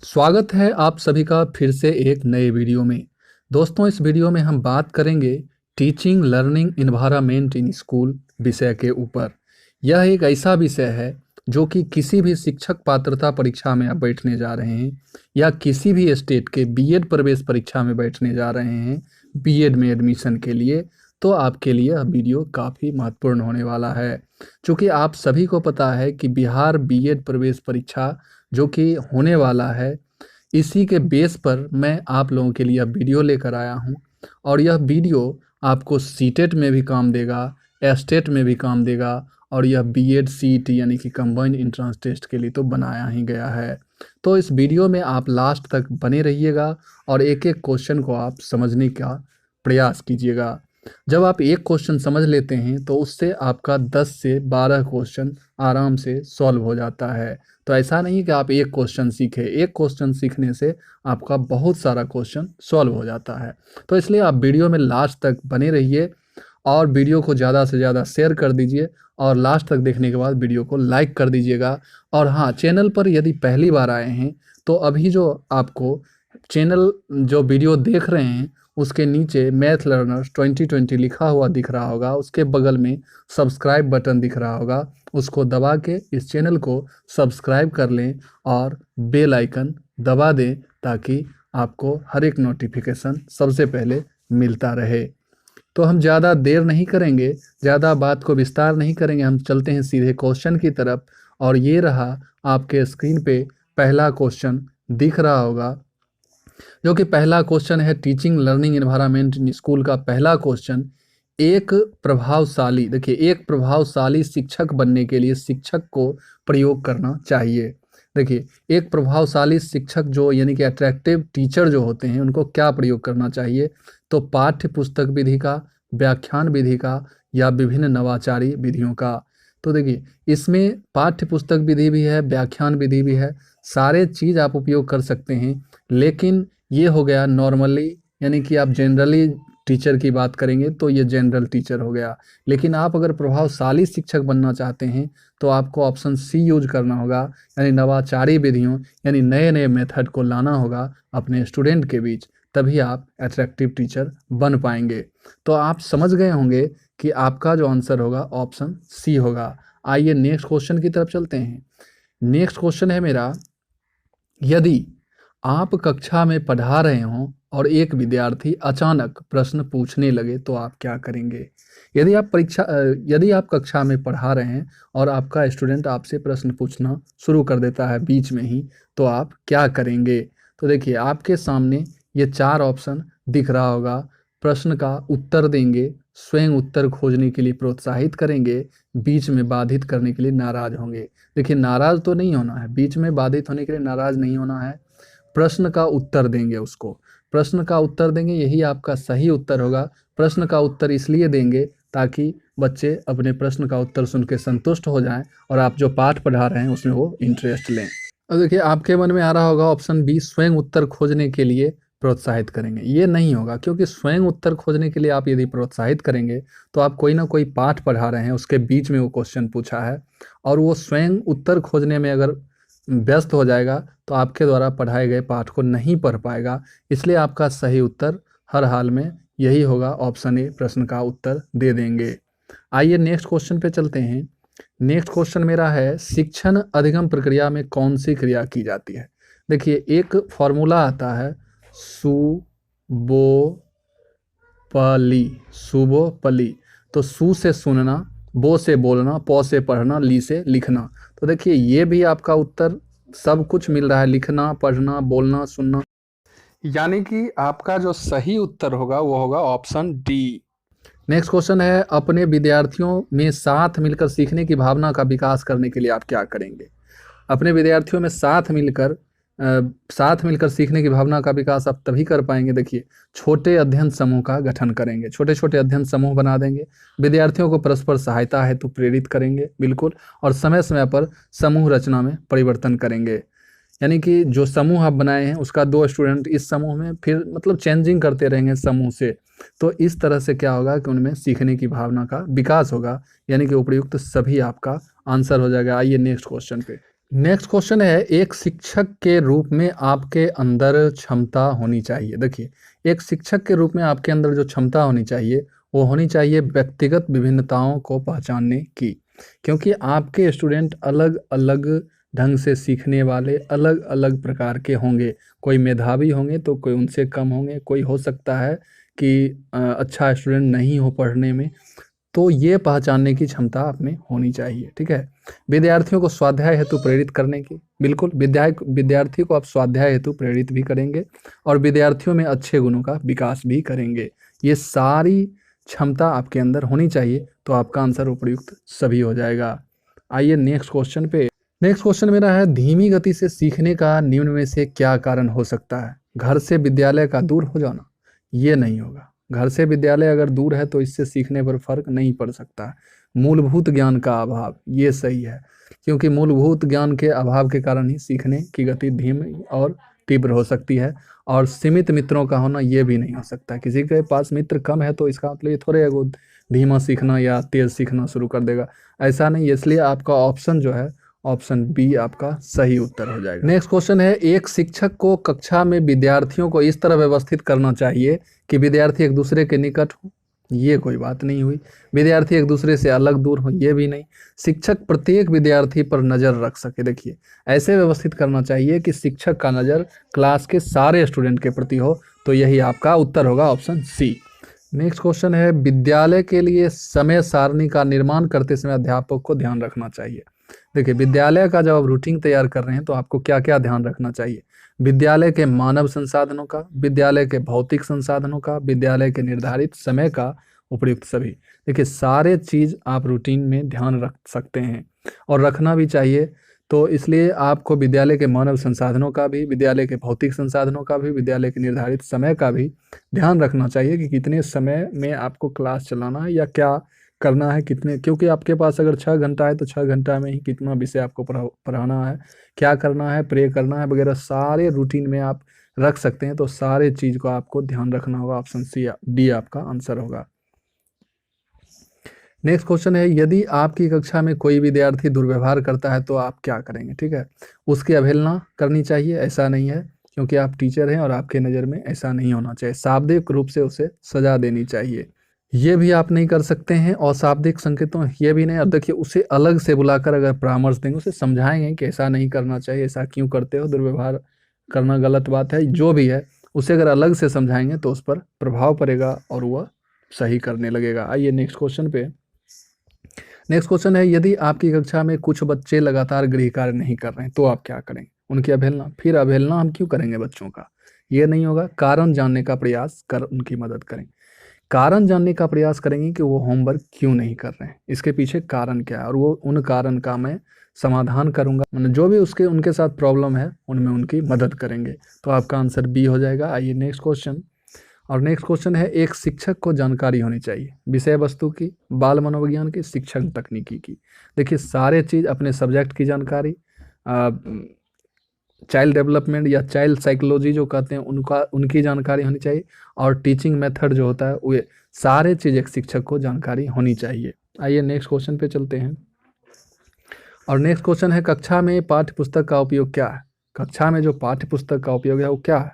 स्वागत है आप सभी का फिर से एक नए वीडियो में। दोस्तों, इस वीडियो में हम बात करेंगे teaching learning environment in school विषय के ऊपर। यह एक ऐसा विषय है जो कि किसी भी शिक्षक पात्रता परीक्षा में आप बैठने जा रहे हैं या किसी भी स्टेट के बीएड प्रवेश परीक्षा में बैठने जा रहे हैं बीएड में एडमिशन के लिए, तो आपके लिए यह वीडियो काफ़ी महत्वपूर्ण होने वाला है। चूँकि आप सभी को पता है कि बिहार बीएड प्रवेश परीक्षा जो कि होने वाला है, इसी के बेस पर मैं आप लोगों के लिए वीडियो लेकर आया हूं। और यह वीडियो आपको सीटेट में भी काम देगा, एस्टेट में भी काम देगा, और यह बीएड सीईटी यानी कि कंबाइंड एंट्रेंस टेस्ट के लिए तो बनाया ही गया है। तो इस वीडियो में आप लास्ट तक बने रहिएगा और एक एक क्वेश्चन को आप समझने का प्रयास कीजिएगा। जब आप एक क्वेश्चन समझ लेते हैं तो उससे आपका 10 से 12 क्वेश्चन आराम से सॉल्व हो जाता है। तो ऐसा नहीं कि आप एक क्वेश्चन सीखें, एक क्वेश्चन सीखने से आपका बहुत सारा क्वेश्चन सॉल्व हो जाता है। तो इसलिए आप वीडियो में लास्ट तक बने रहिए और वीडियो को ज़्यादा से ज़्यादा शेयर कर दीजिए और लास्ट तक देखने के बाद वीडियो को लाइक कर दीजिएगा। और हाँ, चैनल पर यदि पहली बार आए हैं तो अभी जो आपको चैनल जो वीडियो देख रहे हैं उसके नीचे मैथ लर्नर्स 2020 लिखा हुआ दिख रहा होगा, उसके बगल में सब्सक्राइब बटन दिख रहा होगा, उसको दबा के इस चैनल को सब्सक्राइब कर लें और बेल आइकन दबा दें ताकि आपको हर एक नोटिफिकेशन सबसे पहले मिलता रहे। तो हम ज़्यादा देर नहीं करेंगे, ज़्यादा बात को विस्तार नहीं करेंगे, हम चलते हैं सीधे क्वेश्चन की तरफ। और ये रहा आपके स्क्रीन पे पहला क्वेश्चन दिख रहा होगा, जो कि पहला क्वेश्चन है teaching learning environment in school का पहला क्वेश्चन। एक प्रभावशाली, देखिए, एक प्रभावशाली शिक्षक बनने के लिए शिक्षक को प्रयोग करना चाहिए। देखिए, एक प्रभावशाली शिक्षक जो यानी कि अट्रैक्टिव टीचर जो होते हैं उनको क्या प्रयोग करना चाहिए? तो पाठ्य पुस्तक विधि का, व्याख्यान विधि का या विभिन्न नवाचारी विधियों का। तो देखिए, इसमें पाठ्य पुस्तक विधि भी है, व्याख्यान विधि भी है, सारे चीज़ आप उपयोग कर सकते हैं। लेकिन ये हो गया नॉर्मली, यानी कि आप जनरली टीचर की बात करेंगे तो ये जनरल टीचर हो गया। लेकिन आप अगर प्रभावशाली शिक्षक बनना चाहते हैं तो आपको ऑप्शन सी यूज करना होगा, यानी नवाचारी विधियों, यानी नए नए मेथड को लाना होगा अपने स्टूडेंट के बीच, तभी आप अट्रैक्टिव टीचर बन पाएंगे। तो आप समझ गए होंगे कि आपका जो आंसर होगा ऑप्शन सी होगा। आइए नेक्स्ट क्वेश्चन की तरफ चलते हैं। नेक्स्ट क्वेश्चन है मेरा, यदि आप कक्षा में पढ़ा रहे हों और एक विद्यार्थी अचानक प्रश्न पूछने लगे तो आप क्या करेंगे? यदि आप कक्षा में पढ़ा रहे हैं और आपका स्टूडेंट आपसे प्रश्न पूछना शुरू कर देता है बीच में ही, तो आप क्या करेंगे? तो देखिए, आपके सामने ये 4 ऑप्शन दिख रहा होगा। प्रश्न का उत्तर देंगे, स्वयं उत्तर खोजने के लिए प्रोत्साहित करेंगे, बीच में बाधित करने के लिए नाराज होंगे। देखिए, नाराज तो नहीं होना है, बीच में बाधित होने के लिए नाराज नहीं होना है, प्रश्न का उत्तर देंगे उसको। प्रश्न का उत्तर देंगे, यही आपका सही उत्तर होगा। प्रश्न का उत्तर इसलिए देंगे ताकि बच्चे अपने प्रश्न का उत्तर सुन के संतुष्ट हो जाएं और आप जो पाठ पढ़ा रहे हैं उसमें वो इंटरेस्ट लें। और देखिए, आपके मन में आ रहा होगा ऑप्शन बी, स्वयं उत्तर खोजने के लिए प्रोत्साहित करेंगे। ये नहीं होगा, क्योंकि स्वयं उत्तर खोजने के लिए आप यदि प्रोत्साहित करेंगे तो आप कोई ना कोई पाठ पढ़ा रहे हैं, उसके बीच में वो क्वेश्चन पूछा है और वो स्वयं उत्तर खोजने में अगर व्यस्त हो जाएगा तो आपके द्वारा पढ़ाए गए पाठ को नहीं पढ़ पाएगा। इसलिए आपका सही उत्तर हर हाल में यही होगा, ऑप्शन ए, प्रश्न का उत्तर दे देंगे। आइए नेक्स्ट क्वेश्चन पे चलते हैं। नेक्स्ट क्वेश्चन मेरा है, शिक्षण अधिगम प्रक्रिया में कौन सी क्रिया की जाती है? देखिए, एक फॉर्मूला आता है सुबो पली, सुबो पली। तो सु से सुनना, बो से बोलना, पौ से पढ़ना, ली से लिखना। तो देखिए, ये भी आपका उत्तर सब कुछ मिल रहा है, लिखना, पढ़ना, बोलना, सुनना, यानी कि आपका जो सही उत्तर होगा वो होगा ऑप्शन डी। नेक्स्ट क्वेश्चन है, अपने विद्यार्थियों में साथ मिलकर सीखने की भावना का विकास करने के लिए आप क्या करेंगे? अपने विद्यार्थियों में साथ मिलकर सीखने की भावना का विकास आप तभी कर पाएंगे। देखिए, छोटे अध्ययन समूह का गठन करेंगे, छोटे छोटे अध्ययन समूह बना देंगे, विद्यार्थियों को परस्पर सहायता हेतु प्रेरित करेंगे, बिल्कुल, और समय समय पर समूह रचना में परिवर्तन करेंगे। यानी कि जो समूह आप बनाए हैं उसका 2 स्टूडेंट इस समूह में, फिर मतलब चेंजिंग करते रहेंगे समूह से। तो इस तरह से क्या होगा कि उनमें सीखने की भावना का विकास होगा, यानी कि उपयुक्त सभी आपका आंसर हो जाएगा। आइए नेक्स्ट क्वेश्चन पे। नेक्स्ट क्वेश्चन है, एक शिक्षक के रूप में आपके अंदर क्षमता होनी चाहिए। देखिए, एक शिक्षक के रूप में आपके अंदर जो क्षमता होनी चाहिए वो होनी चाहिए व्यक्तिगत विभिन्नताओं को पहचानने की, क्योंकि आपके स्टूडेंट अलग अलग ढंग से सीखने वाले अलग अलग प्रकार के होंगे। कोई मेधावी होंगे तो कोई उनसे कम होंगे, कोई हो सकता है कि अच्छा स्टूडेंट नहीं हो पढ़ने में। तो ये पहचानने की क्षमता आप में होनी चाहिए। ठीक है, विद्यार्थियों को स्वाध्याय हेतु प्रेरित करने की, बिल्कुल विद्यार्थी को आप स्वाध्याय हेतु प्रेरित भी करेंगे और विद्यार्थियों में अच्छे गुणों का विकास भी करेंगे। ये सारी क्षमता आपके अंदर होनी चाहिए, तो आपका आंसर उपयुक्त सभी हो जाएगा। आइए नेक्स्ट क्वेश्चन पे। नेक्स्ट क्वेश्चन मेरा है, धीमी गति से सीखने का निम्न में से क्या कारण हो सकता है? घर से विद्यालय का दूर हो जाना? ये नहीं होगा। घर से विद्यालय अगर दूर है तो इससे सीखने पर फर्क नहीं पड़ सकता है। मूलभूत ज्ञान का अभाव, ये सही है, क्योंकि मूलभूत ज्ञान के अभाव के कारण ही सीखने की गति धीमी और तीव्र हो सकती है। और सीमित मित्रों का होना ये भी नहीं हो सकता। किसी के पास मित्र कम है तो इसका मतलब ये थोड़े है वो धीमा सीखना या तेज सीखना शुरू कर देगा, ऐसा नहीं। इसलिए आपका ऑप्शन जो है, ऑप्शन बी आपका सही उत्तर हो जाएगा। नेक्स्ट क्वेश्चन है, एक शिक्षक को कक्षा में विद्यार्थियों को इस तरह व्यवस्थित करना चाहिए कि विद्यार्थी एक दूसरे के निकट हो, ये कोई बात नहीं हुई। विद्यार्थी एक दूसरे से अलग दूर हो, ये भी नहीं। शिक्षक प्रत्येक विद्यार्थी पर नज़र रख सके, देखिए ऐसे व्यवस्थित करना चाहिए कि शिक्षक का नज़र क्लास के सारे स्टूडेंट के प्रति हो, तो यही आपका उत्तर होगा, ऑप्शन सी। नेक्स्ट क्वेश्चन है, विद्यालय के लिए समय सारणी का निर्माण करते समय अध्यापक को ध्यान रखना चाहिए। देखिए, विद्यालय का जब आप रूटीन तैयार कर रहे हैं तो आपको क्या क्या ध्यान रखना चाहिए? विद्यालय के मानव संसाधनों का, विद्यालय के भौतिक संसाधनों का, विद्यालय के निर्धारित समय का, उपयुक्त सभी। देखिए, सारे चीज़ आप रूटीन में ध्यान रख सकते हैं और रखना भी चाहिए। तो इसलिए आपको विद्यालय के मानव संसाधनों का भी, विद्यालय के भौतिक संसाधनों का भी, विद्यालय के निर्धारित समय का भी ध्यान रखना चाहिए कि कितने समय में आपको क्लास चलाना है या क्या करना है, कितने, क्योंकि आपके पास अगर 6 घंटा है तो 6 घंटा में ही कितना विषय आपको पढ़ाना है, क्या करना है, प्रे करना है वगैरह, सारे रूटीन में आप रख सकते हैं। तो सारे चीज़ को आपको ध्यान रखना होगा, ऑप्शन सी डी आपका आंसर होगा। नेक्स्ट क्वेश्चन है, यदि आपकी कक्षा में कोई विद्यार्थी दुर्व्यवहार करता है तो आप क्या करेंगे? ठीक है, उसकी अवहेलना करनी चाहिए, ऐसा नहीं है, क्योंकि आप टीचर हैं और आपके नज़र में ऐसा नहीं होना चाहिए। शाब्दिक रूप से उसे सजा देनी चाहिए, ये भी आप नहीं कर सकते हैं। और शाब्दिक संकेतों, ये भी नहीं। अब देखिए, उसे अलग से बुलाकर अगर परामर्श देंगे, उसे समझाएंगे कि ऐसा नहीं करना चाहिए, ऐसा क्यों करते हो, दुर्व्यवहार करना गलत बात है, जो भी है उसे अगर अलग से समझाएंगे तो उस पर प्रभाव पड़ेगा और वह सही करने लगेगा। आइए नेक्स्ट क्वेश्चन पे। नेक्स्ट क्वेश्चन है, यदि आपकी कक्षा में कुछ बच्चे लगातार गृह कार्य नहीं कर रहे हैं तो आप क्या करेंगे? उनकी अवहेलना। फिर अवहेलना हम क्यों करेंगे बच्चों का? ये नहीं होगा। कारण जानने का प्रयास कर उनकी मदद करें। कारण जानने का प्रयास करेंगे कि वो होमवर्क क्यों नहीं कर रहे हैं, इसके पीछे कारण क्या है, और वो उन कारण का मैं समाधान करूंगा। मतलब जो भी उनके साथ प्रॉब्लम है उनमें उनकी मदद करेंगे। तो आपका आंसर बी हो जाएगा। आइए नेक्स्ट क्वेश्चन। और नेक्स्ट क्वेश्चन है, एक शिक्षक को जानकारी होनी चाहिए विषय वस्तु की, बाल मनोविज्ञान की, शिक्षण तकनीकी की। देखिए, सारे चीज़ अपने सब्जेक्ट की जानकारी, चाइल्ड डेवलपमेंट या चाइल्ड साइकोलॉजी जो कहते हैं उनकी जानकारी होनी चाहिए, और टीचिंग मेथड जो होता है वो, सारे चीज़ एक शिक्षक को जानकारी होनी चाहिए। आइए नेक्स्ट क्वेश्चन पे चलते हैं। और नेक्स्ट क्वेश्चन है, कक्षा में पाठ्य पुस्तक का उपयोग क्या है? कक्षा में जो पाठ्य पुस्तक का उपयोग है वो क्या है?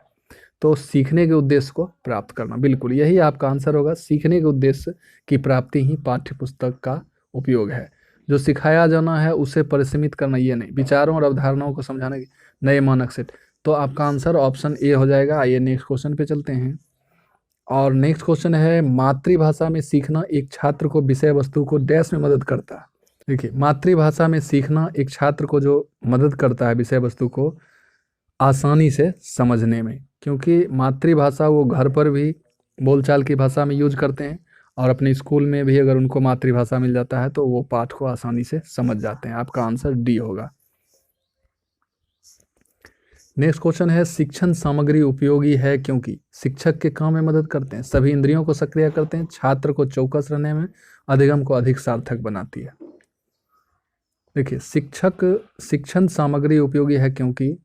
तो सीखने के उद्देश्य को प्राप्त करना, बिल्कुल यही आपका आंसर होगा। सीखने के उद्देश्य की प्राप्ति ही पाठ्य पुस्तक का उपयोग है। जो सिखाया जाना है उसे परिसीमित करना, ये नहीं। विचारों और अवधारणाओं को समझाने के नए मानक सेट। तो आपका आंसर ऑप्शन ए हो जाएगा। आइए नेक्स्ट क्वेश्चन पे चलते हैं। और नेक्स्ट क्वेश्चन है, मातृभाषा में सीखना एक छात्र को विषय वस्तु को डैश में मदद करता है। देखिए, मातृभाषा में सीखना एक छात्र को जो मदद करता है विषय वस्तु को आसानी से समझने में, क्योंकि मातृभाषा वो घर पर भी बोलचाल की भाषा में यूज करते हैं और अपने स्कूल में भी अगर उनको मातृभाषा मिल जाता है तो वो पाठ को आसानी से समझ जाते हैं। आपका आंसर डी होगा। नेक्स्ट क्वेश्चन है, शिक्षण सामग्री उपयोगी है क्योंकि शिक्षक के काम में मदद करते हैं, सभी इंद्रियों को सक्रिय करते हैं, छात्र को चौकस रहने में, अधिगम को अधिक सार्थक बनाती है। देखिए, शिक्षण सामग्री उपयोगी है क्योंकि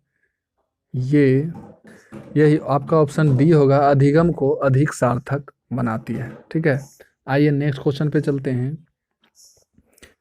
यही आपका ऑप्शन डी होगा, अधिगम को अधिक सार्थक बनाती है। ठीक है, आइए नेक्स्ट क्वेश्चन पे चलते हैं।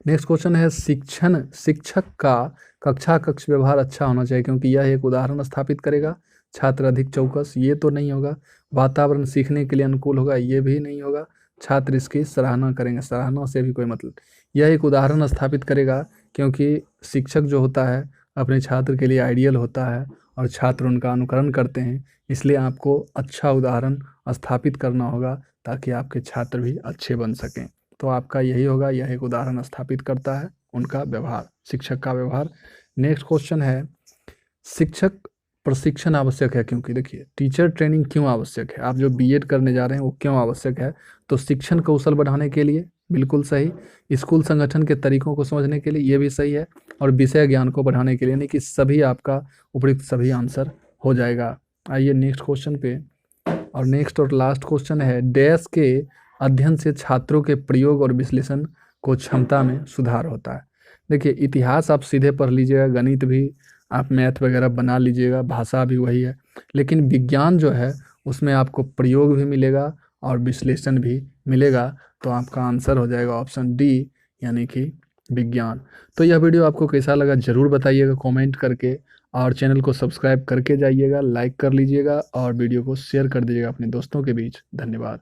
नेक्स्ट क्वेश्चन है शिक्षक का कक्षा कक्ष व्यवहार अच्छा होना चाहिए, क्योंकि यह एक उदाहरण स्थापित करेगा। छात्र अधिक चौकस, ये तो नहीं होगा। वातावरण सीखने के लिए अनुकूल होगा, ये भी नहीं होगा। छात्र इसकी सराहना करेंगे, सराहना से भी कोई मतलब। यह एक उदाहरण स्थापित करेगा, क्योंकि शिक्षक जो होता है अपने छात्र के लिए आइडियल होता है और छात्र उनका अनुकरण करते हैं, इसलिए आपको अच्छा उदाहरण स्थापित करना होगा ताकि आपके छात्र भी अच्छे बन सकें। तो आपका यही होगा, यह एक उदाहरण स्थापित करता है उनका व्यवहार, शिक्षक का व्यवहार। नेक्स्ट क्वेश्चन है शिक्षक प्रशिक्षण आवश्यक है, क्योंकि देखिए टीचर ट्रेनिंग क्यों आवश्यक है, आप जो बीएड करने जा रहे हैं वो क्यों आवश्यक है। तो शिक्षण कौशल बढ़ाने के लिए, बिल्कुल सही। स्कूल संगठन के तरीकों को समझने के लिए, ये भी सही है। और विषय ज्ञान को बढ़ाने के लिए, नहीं कि सभी आपका उपयुक्त सभी आंसर हो जाएगा। आइए नेक्स्ट क्वेश्चन पे। और नेक्स्ट और लास्ट क्वेश्चन है डैश के अध्ययन से छात्रों के प्रयोग और विश्लेषण को क्षमता में सुधार होता है। देखिए इतिहास आप सीधे पढ़ लीजिएगा, गणित भी आप मैथ वगैरह बना लीजिएगा, भाषा भी वही है। लेकिन विज्ञान जो है उसमें आपको प्रयोग भी मिलेगा और विश्लेषण भी मिलेगा। तो आपका आंसर हो जाएगा ऑप्शन डी, यानी कि विज्ञान। तो यह वीडियो आपको कैसा लगा ज़रूर बताइएगा कमेंट करके, और चैनल को सब्सक्राइब करके जाइएगा, लाइक कर लीजिएगा और वीडियो को शेयर कर दीजिएगा अपने दोस्तों के बीच। धन्यवाद।